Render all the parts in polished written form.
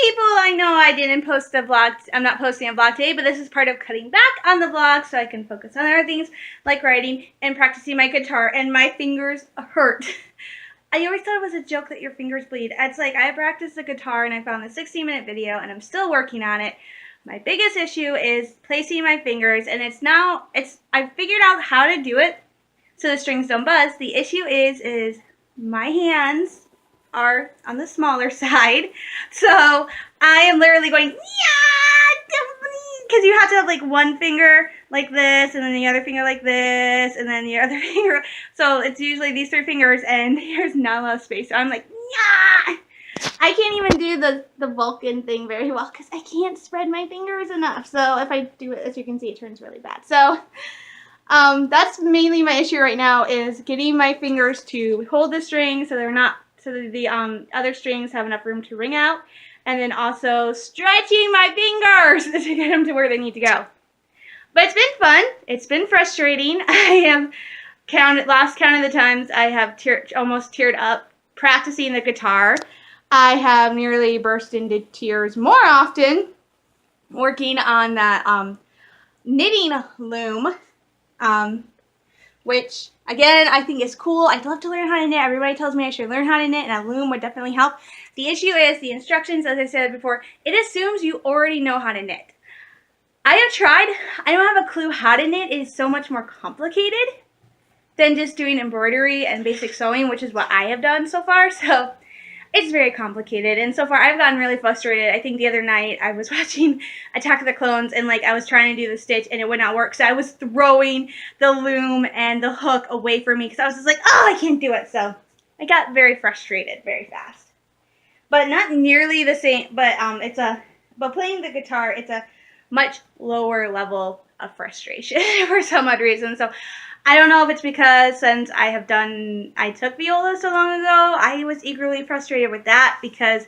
people, I know I didn't post a vlog. I'm not posting a vlog today, but this is part of cutting back on the vlog so I can focus on other things like writing and practicing my guitar, and my fingers hurt. I always thought it was a joke that your fingers bleed. It's like I practiced the guitar and I found the 16-minute video and I'm still working on it. My biggest issue is placing my fingers, and I've figured out how to do it so the strings don't buzz. The issue is my hands are on the smaller side, so I am literally going, yeah, because you have to have like one finger like this, and then the other finger like this, and then the other finger. So it's usually these three fingers, and there's not a lot of space. So I'm like, yeah. I can't even do the Vulcan thing very well because I can't spread my fingers enough. So if I do it, as you can see, it turns really bad. So that's mainly my issue right now, is getting my fingers to hold the string so that the other strings have enough room to ring out, and then also stretching my fingers to get them to where they need to go. But it's been fun. It's been frustrating. I have lost count of the times I have almost teared up practicing the guitar. I have nearly burst into tears more often working on that knitting loom, which, again, I think is cool. I'd love to learn how to knit. Everybody tells me I should learn how to knit, and a loom would definitely help. The issue is the instructions, as I said before, it assumes you already know how to knit. I have tried. I don't have a clue how to knit. It is so much more complicated than just doing embroidery and basic sewing, which is what I have done so far. So it's very complicated, and so far I've gotten really frustrated. I think the other night I was watching Attack of the Clones, and I was trying to do the stitch and it would not work, so I was throwing the loom and the hook away from me because I was just like, oh, I can't do it. So I got very frustrated very fast. But not nearly the same, but playing the guitar, it's a much lower level of frustration for some odd reason. So I don't know if it's because since I took viola so long ago, I was eagerly frustrated with that, because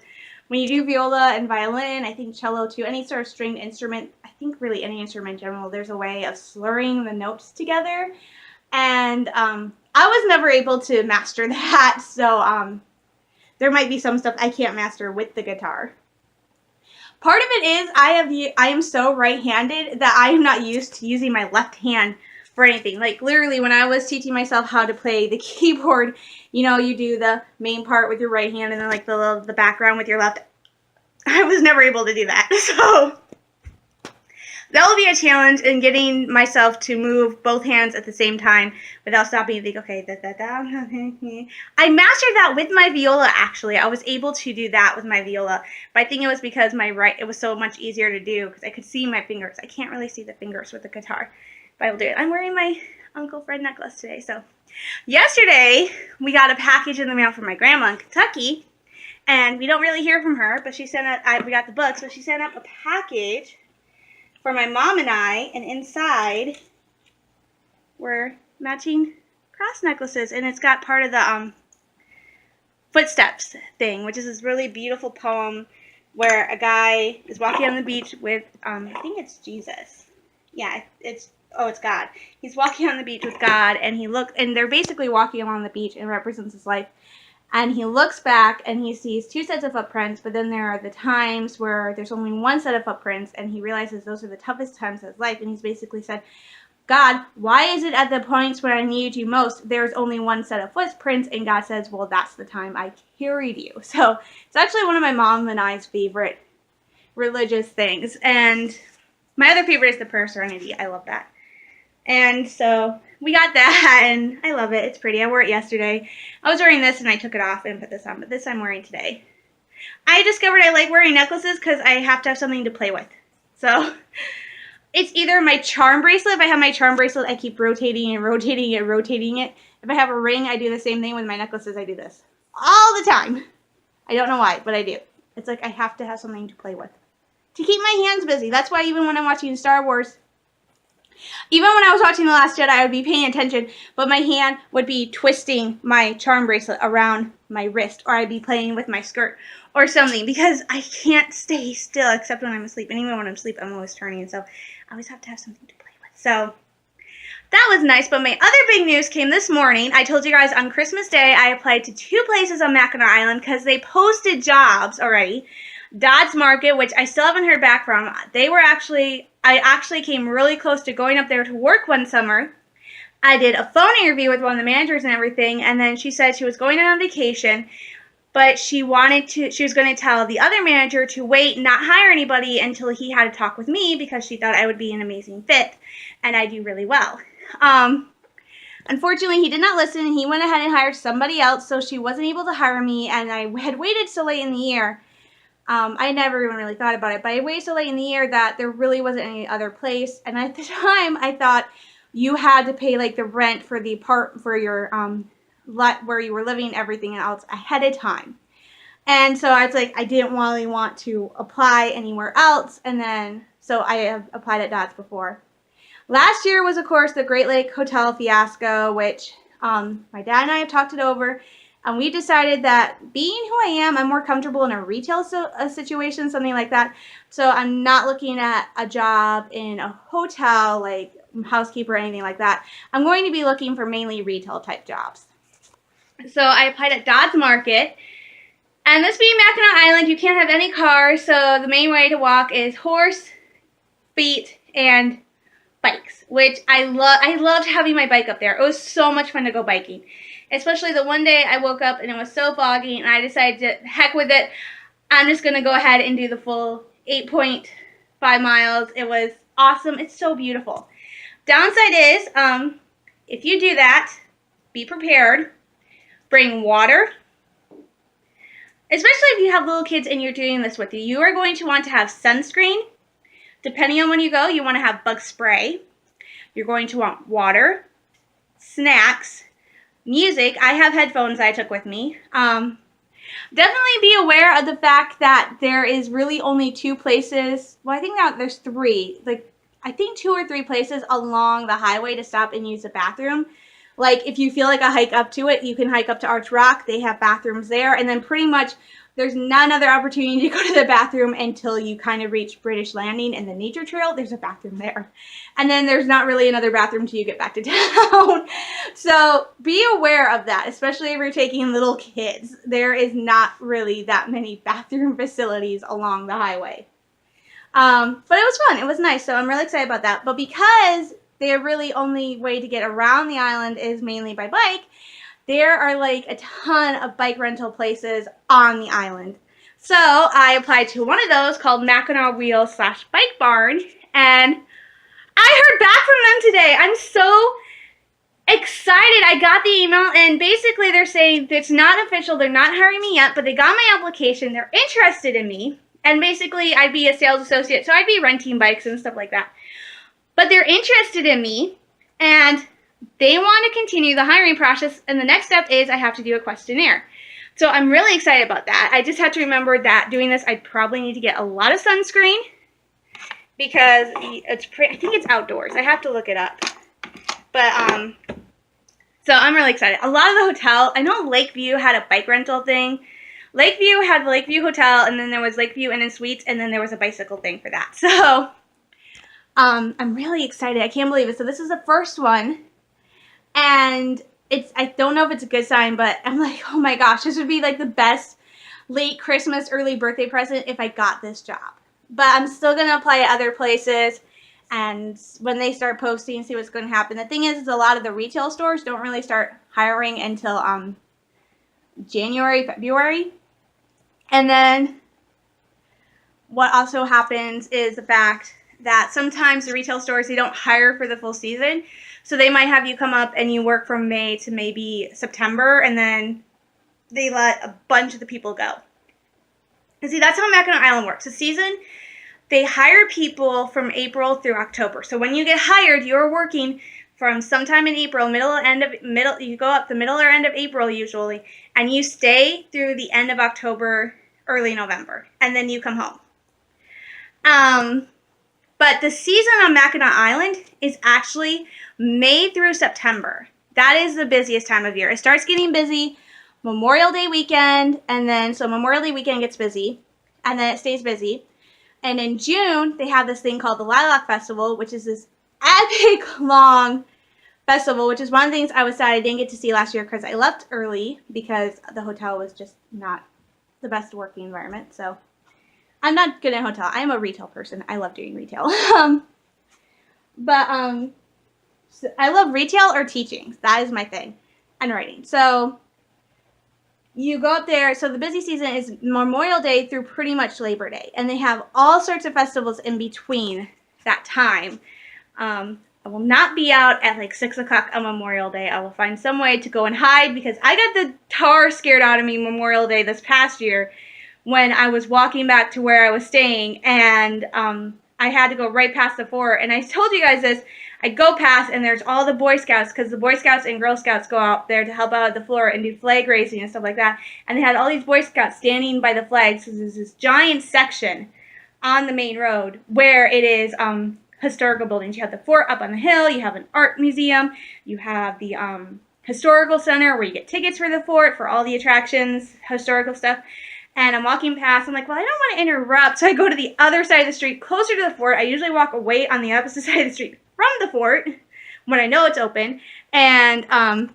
when you do viola and violin, I think cello too, any sort of stringed instrument, I think really any instrument in general, there's a way of slurring the notes together, and I was never able to master that, so there might be some stuff I can't master with the guitar. Part of it is I am so right-handed that I am not used to using my left hand for anything. Like literally when I was teaching myself how to play the keyboard, you know, you do the main part with your right hand and then like the background with your left. I was never able to do that. So that will be a challenge in getting myself to move both hands at the same time without stopping and think, okay, I mastered that with my viola, actually. I was able to do that with my viola. But I think it was because it was so much easier to do because I could see my fingers. I can't really see the fingers with the guitar, but I will do it. I'm wearing my Uncle Fred necklace today. So yesterday, we got a package in the mail from my grandma in Kentucky. And we don't really hear from her, but she sent out, we got the books, but she sent out a package for my mom and I, and inside were matching cross necklaces, and it's got part of the footsteps thing, which is this really beautiful poem where a guy is walking on the beach with, I think it's Jesus. Yeah, it's God. He's walking on the beach with God, and and they're basically walking along the beach, and it represents his life. And he looks back and he sees two sets of footprints, but then there are the times where there's only one set of footprints, and he realizes those are the toughest times of his life. And he's basically said, God, why is it at the points where I needed you most, there's only one set of footprints? And God says, well, that's the time I carried you. So it's actually one of my mom and I's favorite religious things. And my other favorite is the Prayer of Serenity. I love that. And so we got that, and I love it. It's pretty. I wore it yesterday. I was wearing this, and I took it off and put this on, but this I'm wearing today. I discovered I like wearing necklaces because I have to have something to play with. So it's either my charm bracelet. If I have my charm bracelet, I keep rotating and rotating and rotating it. If I have a ring, I do the same thing with my necklaces. I do this all the time. I don't know why, but I do. It's like I have to have something to play with to keep my hands busy. That's why even when I'm watching Star Wars, even when I was watching The Last Jedi, I would be paying attention, but my hand would be twisting my charm bracelet around my wrist, or I'd be playing with my skirt or something, because I can't stay still except when I'm asleep. And even when I'm asleep, I'm always turning, so I always have to have something to play with. So that was nice, but my other big news came this morning. I told you guys on Christmas Day I applied to 2 places on Mackinac Island because they posted jobs already. Dodds Market, which I still haven't heard back from. I actually came really close to going up there to work one summer. I did a phone interview with one of the managers and everything, and then she said she was going on vacation, but she was going to tell the other manager to wait, not hire anybody until he had a talk with me, because she thought I would be an amazing fit, and I do really well. Unfortunately, he did not listen, and he went ahead and hired somebody else, so she wasn't able to hire me, and I had waited so late in the year. I never even really thought about it, but I waited so late in the year that there really wasn't any other place, and at the time, I thought you had to pay like the rent for the for your where you were living, everything else ahead of time. And so I was like, I didn't really want to apply anywhere else, and then so I have applied at Dodds before. Last year was, of course, the Great Lake Hotel fiasco, which my dad and I have talked it over, and we decided that being who I am, I'm more comfortable in a retail situation, something like that. So I'm not looking at a job in a hotel, like housekeeper or anything like that. I'm going to be looking for mainly retail type jobs. So I applied at Dodds Market. And this being Mackinac Island, you can't have any cars, so the main way to walk is horse, feet, and bikes, which I loved having my bike up there. It was so much fun to go biking. Especially the one day I woke up and it was so foggy, and I decided to heck with it. I'm just going to go ahead and do the full 8.5 miles. It was awesome. It's so beautiful. Downside is, if you do that, be prepared. Bring water. Especially if you have little kids and you're doing this with you. You are going to want to have sunscreen. Depending on when you go, you want to have bug spray. You're going to want water, snacks, music. I have headphones I took with me. Definitely be aware of the fact that there is really only 2 places. Well, I think that there's 3. Like, I think 2 or 3 places along the highway to stop and use the bathroom. Like, if you feel like a hike up to it, you can hike up to Arch Rock. They have bathrooms there. And then pretty much there's none other opportunity to go to the bathroom until you kind of reach British Landing and the nature trail. There's a bathroom there. And then there's not really another bathroom till you get back to town. So be aware of that, especially if you're taking little kids. There is not really that many bathroom facilities along the highway. But it was fun. It was nice. So I'm really excited about that. But because the really only way to get around the island is mainly by bike, there are like a ton of bike rental places on the island. So I applied to one of those called Mackinac Wheel / Bike Barn, and I heard back from them today. I'm so excited. I got the email, and basically they're saying it's not official. They're not hiring me yet, but they got my application. They're interested in me, and basically I'd be a sales associate, so I'd be renting bikes and stuff like that. But they're interested in me, and they want to continue the hiring process, and the next step is I have to do a questionnaire. So I'm really excited about that. I just have to remember that doing this, I probably need to get a lot of sunscreen, because I think it's outdoors. I have to look it up. But, so I'm really excited. A lot of the hotel, I know Lakeview had a bike rental thing. Lakeview had the Lakeview Hotel, and then there was Lakeview Inn and Suites, and then there was a bicycle thing for that. So I'm really excited. I can't believe it. So this is the first one, and I don't know if it's a good sign, but I'm like, oh my gosh, this would be like the best late Christmas, early birthday present if I got this job. But I'm still going to apply at other places, and when they start posting, see what's going to happen. The thing is a lot of the retail stores don't really start hiring until January, February. And then what also happens is the fact that sometimes the retail stores, they don't hire for the full season. So they might have you come up and you work from May to maybe September, and then they let a bunch of the people go. And see, that's how Mackinac Island works. The season, they hire people from April through October. So when you get hired, you're working from sometime in April, you go up the middle or end of April usually, and you stay through the end of October, early November, and then you come home. But the season on Mackinac Island is actually May through September. That is the busiest time of year. It starts getting busy Memorial Day weekend, and then so Memorial Day weekend gets busy, and then it stays busy. And in June, they have this thing called the Lilac Festival, which is this epic long festival, which is one of the things I was sad I didn't get to see last year because I left early because the hotel was just not the best working environment. So I'm not good at hotel. I'm a retail person. I love doing retail. So I love retail or teaching. That is my thing. And writing. So you go up there. So the busy season is Memorial Day through pretty much Labor Day. And they have all sorts of festivals in between that time. I will not be out at like 6 o'clock on Memorial Day. I will find some way to go and hide because I got the tar scared out of me Memorial Day this past year when I was walking back to where I was staying, and I had to go right past the fort. And I told you guys this. I go past, and there's all the Boy Scouts, because the Boy Scouts and Girl Scouts go out there to help out at the fort and do flag raising and stuff like that. And they had all these Boy Scouts standing by the flags. So there's this giant section on the main road where it is historical buildings. You have the fort up on the hill. You have an art museum. You have the historical center where you get tickets for the fort, for all the attractions, historical stuff. And I'm walking past. I'm like, well, I don't want to interrupt. So I go to the other side of the street, closer to the fort. I usually walk away on the opposite side of the street from the fort when I know it's open. And and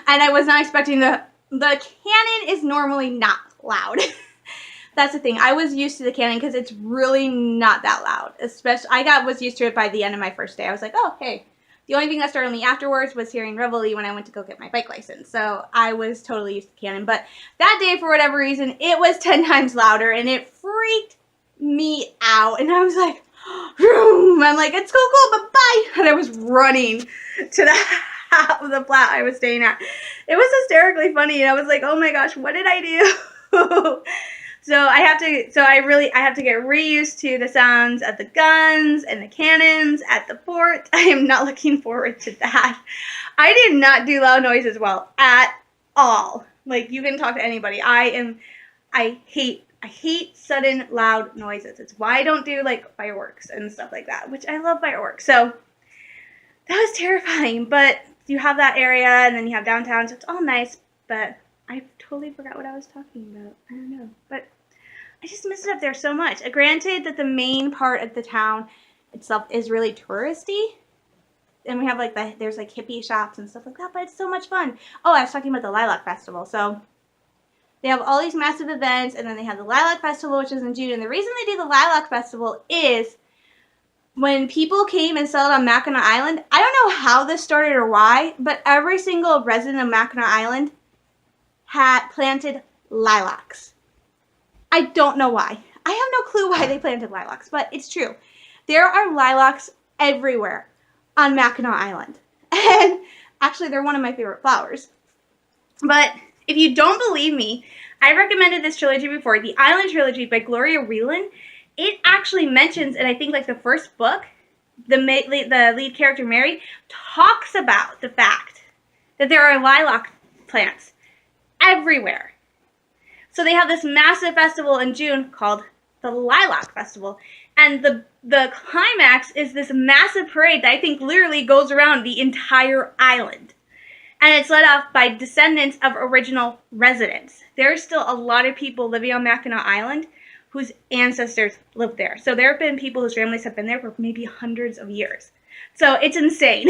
I was not expecting the cannon is normally not loud. That's the thing. I was used to the cannon because it's really not that loud. Especially, was used to it by the end of my first day. I was like, oh, hey. The only thing that started me afterwards was hearing Reveille when I went to go get my bike license. So I was totally used to cannon. But that day, for whatever reason, it was 10 times louder, and it freaked me out. And I was like, vroom. I'm like, it's cool, bye-bye. And I was running to the flat I was staying at. It was hysterically funny, and I was like, oh my gosh, what did I do? So I have to get reused to the sounds of the guns and the cannons at the fort. I am not looking forward to that. I did not do loud noises well at all. Like, you can talk to anybody. I hate sudden loud noises. It's why I don't do like fireworks and stuff like that, which I love fireworks. So that was terrifying, but you have that area and then you have downtown, so it's all nice, but I totally forgot what I was talking about. I don't know, but I just miss it up there so much. Granted that the main part of the town itself is really touristy, and we have like there's like hippie shops and stuff like that, but it's so much fun. Oh, I was talking about the Lilac Festival. So they have all these massive events, and then they have the Lilac Festival, which is in June. And the reason they do the Lilac Festival is when people came and settled on Mackinac Island. I don't know how this started or why, but every single resident of Mackinac Island had planted lilacs. I don't know why. I have no clue why they planted lilacs, but it's true. There are lilacs everywhere on Mackinac Island. And actually, they're one of my favorite flowers. But if you don't believe me, I recommended this trilogy before, the Island Trilogy by Gloria Whelan. It actually mentions, and I think like the first book, the lead character, Mary, talks about the fact that there are lilac plants everywhere. So they have this massive festival in June called the Lilac Festival. And the climax is this massive parade that I think literally goes around the entire island. And it's led off by descendants of original residents. There's still a lot of people living on Mackinac Island whose ancestors lived there. So there have been people whose families have been there for maybe hundreds of years. So it's insane.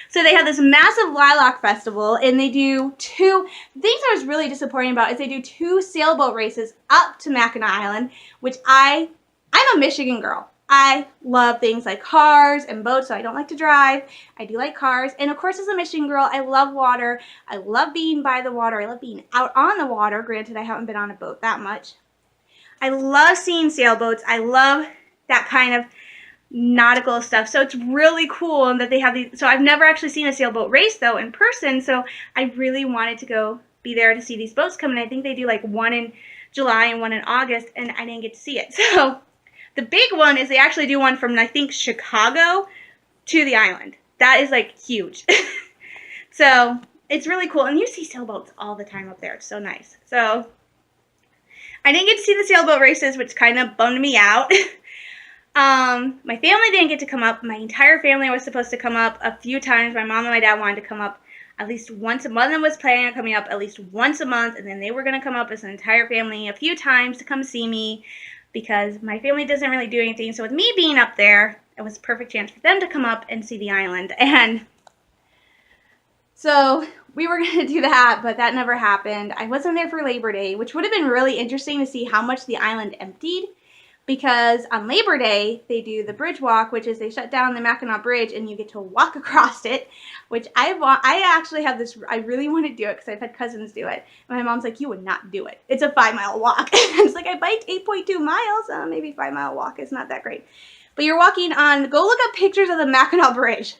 So they have this massive lilac festival, and they do things I was really disappointed about is they do 2 sailboat races up to Mackinac Island, which I'm a Michigan girl. I love things like cars and boats, so I don't like to drive. I do like cars. And of course, as a Michigan girl, I love water. I love being by the water. I love being out on the water. Granted, I haven't been on a boat that much. I love seeing sailboats. I love that kind of nautical stuff. So it's really cool that they have these. So I've never actually seen a sailboat race though in person. So I really wanted to go be there to see these boats come in. I think they do like one in July and one in August, and I didn't get to see it. So the big one is they actually do one from, I think, Chicago to the island. That is like huge. So it's really cool. And you see sailboats all the time up there. It's so nice. So I didn't get to see the sailboat races, which kind of bummed me out. My family didn't get to come up. My entire family was supposed to come up a few times. My mom and my dad wanted to come up at least once a month. One of them was planning on coming up at least once a month, and then they were going to come up as an entire family a few times to come see me because my family doesn't really do anything. So with me being up there, it was a perfect chance for them to come up and see the island. And so we were going to do that, but that never happened. I wasn't there for Labor Day, which would have been really interesting to see how much the island emptied, because on Labor Day, they do the bridge walk, which is they shut down the Mackinac Bridge and you get to walk across it, which I actually have this, I really want to do it because I've had cousins do it. And my mom's like, you would not do it. It's a 5-mile walk. It's like, I biked 8.2 miles, maybe 5-mile walk is not that great. But you're walking on, go look up pictures of the Mackinac Bridge.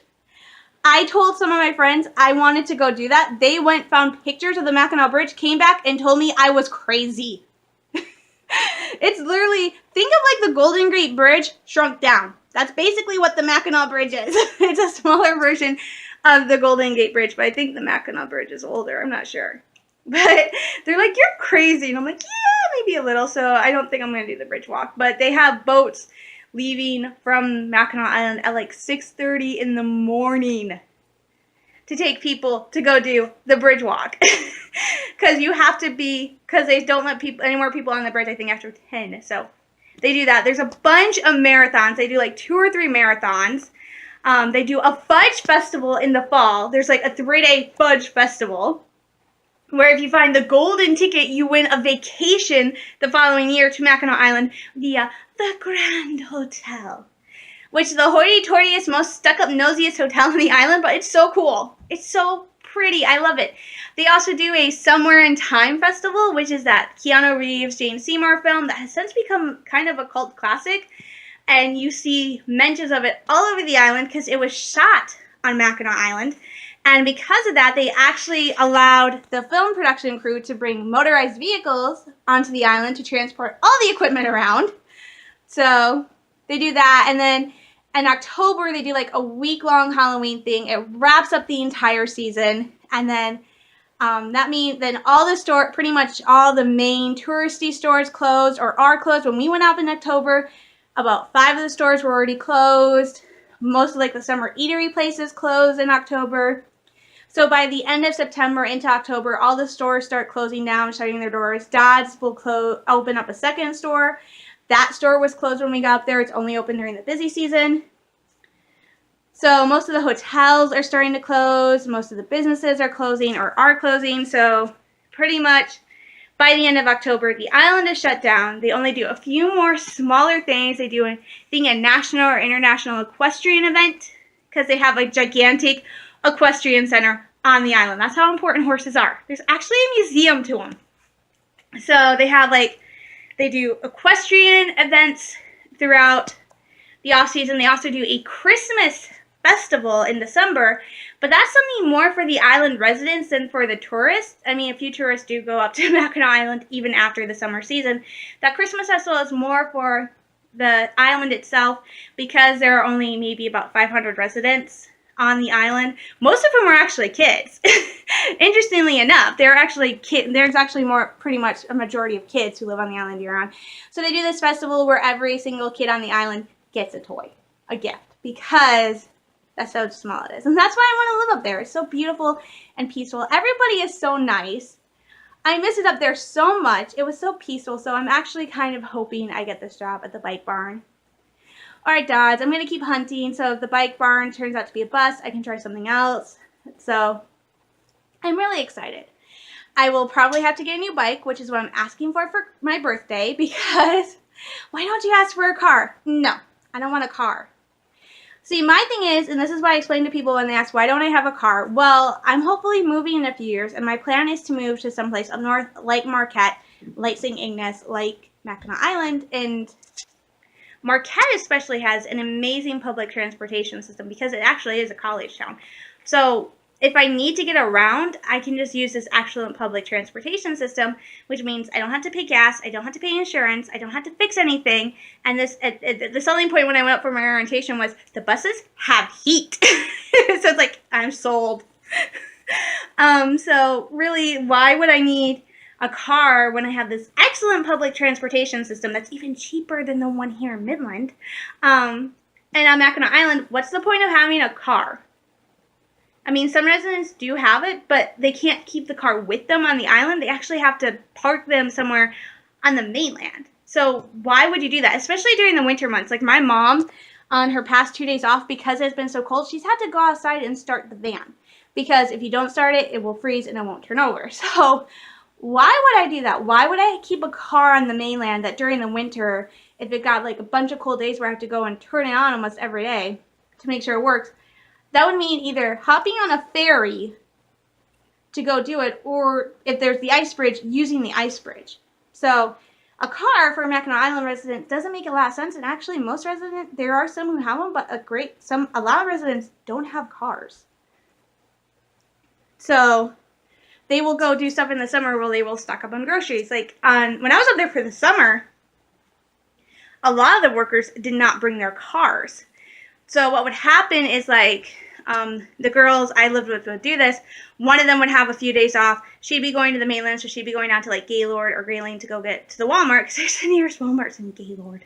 I told some of my friends I wanted to go do that. They went, found pictures of the Mackinac Bridge, came back and told me I was crazy. It's literally, think of like the Golden Gate Bridge shrunk down. That's basically what the Mackinac Bridge is. It's a smaller version of the Golden Gate Bridge, but I think the Mackinac Bridge is older. I'm not sure. But they're like, you're crazy. And I'm like, yeah, maybe a little. So I don't think I'm going to do the bridge walk. But they have boats leaving from Mackinac Island at like 6:30 in the morning to take people to go do the bridge walk. Because you have to be, because they don't let people, any more people on the bridge, I think, after 10. So they do that. There's a bunch of marathons. They do like 2 or 3 marathons. They do a fudge festival in the fall. There's like a 3-day fudge festival, where if you find the golden ticket, you win a vacation the following year to Mackinac Island via the Grand Hotel, which is the hoity-toityest, most stuck-up, nosiest hotel on the island, but it's so cool. It's so pretty. I love it. They also do a Somewhere in Time festival, which is that Keanu Reeves, Jane Seymour film that has since become kind of a cult classic, and you see mentions of it all over the island because it was shot on Mackinac Island. And because of that, they actually allowed the film production crew to bring motorized vehicles onto the island to transport all the equipment around. So they do that. And then in October, they do like a week-long Halloween thing. It wraps up the entire season. And then that means then all the store, pretty much all the main touristy stores closed or are closed. When we went out in October, about 5 of the stores were already closed. Most of like the summer eatery places closed in October. So by the end of September into October, all the stores start closing down, shutting their doors. Dodds will open up a second store. That store was closed when we got up there. It's only open during the busy season. So most of the hotels are starting to close. Most of the businesses are closing or are closing. So pretty much by the end of October, the island is shut down. They only do a few more smaller things. They do a national or international equestrian event because they have a gigantic equestrian center on the island. That's how important horses are. There's actually a museum to them. So they have they do equestrian events throughout the off season. They also do a Christmas festival in December, but that's something more for the island residents than for the tourists. I mean, a few tourists do go up to Mackinac Island even after the summer season. That Christmas festival is more for the island itself because there are only maybe about 500 residents on the island. Most of them are actually kids. Interestingly enough, there's actually pretty much a majority of kids who live on the island year-round. So they do this festival where every single kid on the island gets a toy, a gift, because that's how small it is. And that's why I want to live up there. It's so beautiful and peaceful. Everybody is so nice. I miss it up there so much. It was so peaceful. So I'm actually kind of hoping I get this job at the bike barn. Alright, Dodds, I'm going to keep hunting, so if the bike barn turns out to be a bust, I can try something else. So, I'm really excited. I will probably have to get a new bike, which is what I'm asking for my birthday, because why don't you ask for a car? No, I don't want a car. See, my thing is, and this is what I explain to people when they ask, why don't I have a car? Well, I'm hopefully moving in a few years, and my plan is to move to someplace up north, like Marquette, like St. Ignace, like Mackinac Island, and Marquette especially has an amazing public transportation system because it actually is a college town. So if I need to get around, I can just use this excellent public transportation system, which means I don't have to pay gas, I don't have to pay insurance, I don't have to fix anything. And the selling point when I went up for my orientation was the buses have heat. So it's like, I'm sold. So really, why would I need a car when I have this excellent public transportation system that's even cheaper than the one here in Midland? And on Mackinac Island, what's the point of having a car? I mean, some residents do have it, but they can't keep the car with them on the island. They actually have to park them somewhere on the mainland. So why would you do that? Especially during the winter months. Like my mom, on her past 2 days off, because it's been so cold, she's had to go outside and start the van. because if you don't start it, it will freeze and it won't turn over. So why would I do that? Why would I keep a car on the mainland that during the winter, if it got like a bunch of cold days where I have to go and turn it on almost every day to make sure it works, that would mean either hopping on a ferry to go do it, or if there's the ice bridge, using the ice bridge. So a car for a Mackinac Island resident doesn't make a lot of sense, and actually most residents, there are some who have them, but a lot of residents don't have cars. So they will go do stuff in the summer where they will stock up on groceries. Like when I was up there for the summer, a lot of the workers did not bring their cars. So what would happen is like the girls I lived with would do this. One of them would have a few days off. She'd be going to the mainland, so she'd be going down to like Gaylord or Grayling to go get to the Walmart, because there's the nearest Walmart's in Gaylord,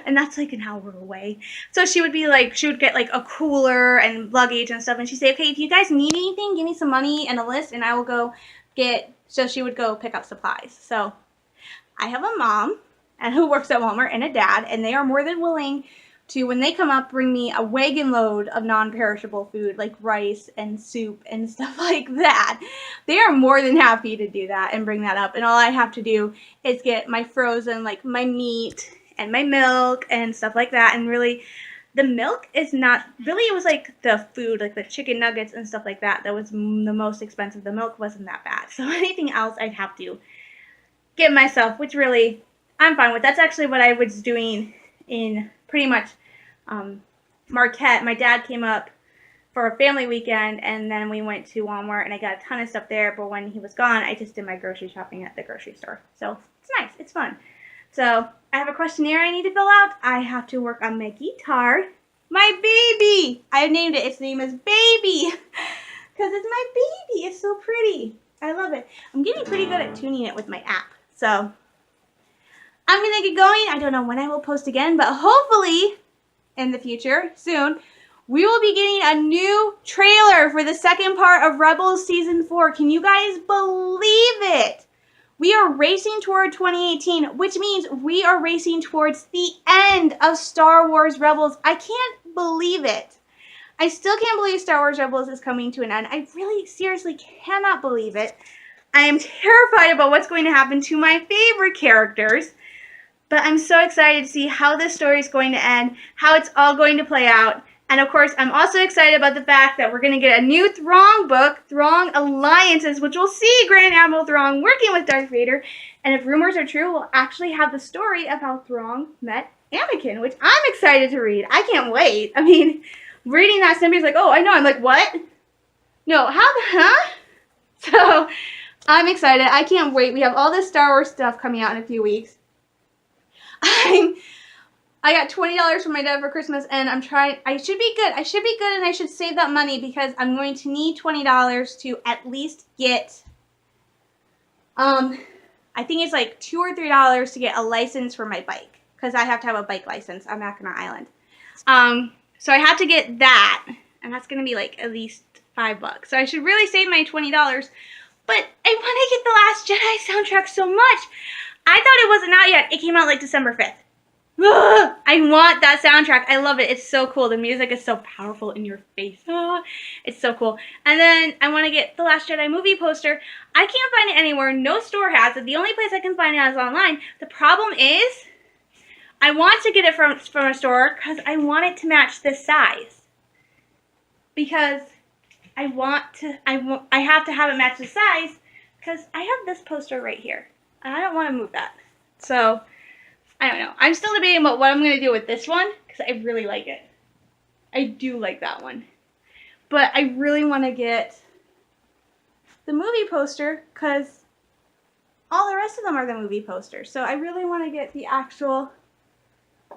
and that's like an hour away. So she would get like a cooler and luggage and stuff, and she'd say, okay, if you guys need anything, give me some money and a list, and I will go get. So she would go pick up supplies. So I have a mom and who works at Walmart and a dad, and they are more than willing to, when they come up, bring me a wagon load of non-perishable food like rice and soup and stuff like that. They are more than happy to do that and bring that up, and all I have to do is get my frozen, like my meat and my milk and stuff like that. And really, the milk is not really, it was like the food, like the chicken nuggets and stuff like that, that was the most expensive. The milk wasn't that bad, so anything else I'd have to get myself, which really I'm fine with. That's actually what I was doing in pretty much Marquette. My dad came up for a family weekend, and then we went to Walmart, and I got a ton of stuff there, but when he was gone, I just did my grocery shopping at the grocery store. So it's nice. It's fun. So I have a questionnaire I need to fill out. I have to work on my guitar. My baby! I named it. Its name is Baby, because it's my baby. It's so pretty. I love it. I'm getting pretty good at tuning it with my app. So I'm going to get going. I don't know when I will post again, but hopefully in the future, soon, we will be getting a new trailer for the second part of Rebels Season 4. Can you guys believe it? We are racing toward 2018, which means we are racing towards the end of Star Wars Rebels. I can't believe it. I still can't believe Star Wars Rebels is coming to an end. I really, seriously cannot believe it. I am terrified about what's going to happen to my favorite characters. But I'm so excited to see how this story is going to end, how it's all going to play out. And of course, I'm also excited about the fact that we're going to get a new Thrawn book, Thrawn Alliances, which will see Grand Admiral Thrawn working with Darth Vader. And if rumors are true, we'll actually have the story of how Thrawn met Anakin, which I'm excited to read. I can't wait. I mean, reading that, somebody's like, oh, I know. I'm like, what? No, huh? So I'm excited. I can't wait. We have all this Star Wars stuff coming out in a few weeks. I got $20 from my dad for Christmas, and I should be good. I should be good, and I should save that money, because I'm going to need $20 to at least get, I think it's like $2 or $3 to get a license for my bike, because I have to have a bike license on Mackinac Island. So I have to get that, and that's going to be like at least $5. So I should really save my $20, but I want to get the Last Jedi soundtrack so much. I thought it wasn't out yet. It came out like December 5th. Ugh, I want that soundtrack. I love it. It's so cool. The music is so powerful in your face. It's so cool. And then I want to get the Last Jedi movie poster. I can't find it anywhere. No store has it. The only place I can find it is online. The problem is I want to get it from a store because I want it to match this size. Because I have to have it match the size, because I have this poster right here. And I don't want to move that. So, I don't know. I'm still debating about what I'm going to do with this one, because I really like it. I do like that one. But I really want to get the movie poster, because all the rest of them are the movie posters. So I really want to get the actual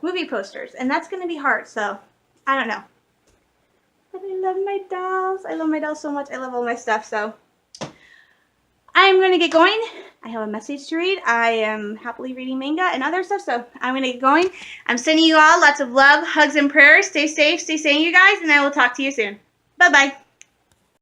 movie posters. And that's going to be hard, so I don't know. But I love my dolls. I love my dolls so much. I love all my stuff, so I'm going to get going. I have a message to read. I am happily reading manga and other stuff, so I'm going to get going. I'm sending you all lots of love, hugs, and prayers. Stay safe, stay sane, you guys, and I will talk to you soon. Bye-bye.